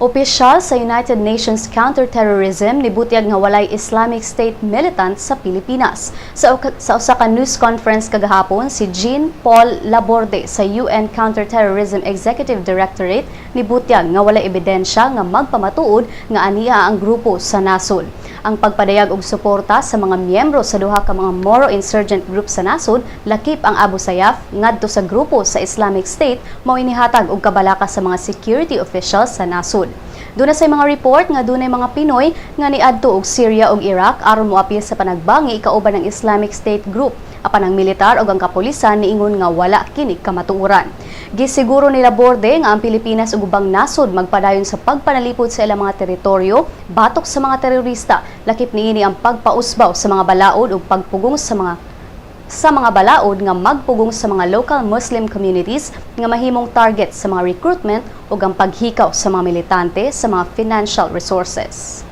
Opisyal sa United Nations Counter-Terrorism nibutyag nga walay Islamic State militants sa Pilipinas. Sa usa ka news conference kagahapon, si Jean-Paul Laborde sa UN Counter-Terrorism Executive Directorate nibutyag nga walay ebidensya nga magpamatuod nga aniya ang grupo sa nasod. Ang pagpadayag og suporta sa mga miyembro sa duha ka mga Moro insurgent group sa nasod, lakip ang Abu Sayyaf ngadto sa grupo sa Islamic State mao inihatag og kabalaka sa mga security officials sa nasod. Doon na say mga report nga dunay mga Pinoy nga niadto og Syria ug Iraq aron moapil sa panagbangi kauban ng Islamic State group. Apan ang militar ug ang kapulisan niingon nga wala kini kamatuoran. Gisiguro ni Laborde nga ang Pilipinas ug ubang nasod magpadayon sa pagpanalipod sa ilang mga teritoryo batok sa mga terorista. Lakip niini ang pagpausbaw sa mga balaod ug pagpugong sa mga balaod nga magpugong sa mga local Muslim communities nga mahimong target sa mga recruitment ug ang paghikaw sa mga militante sa mga financial resources.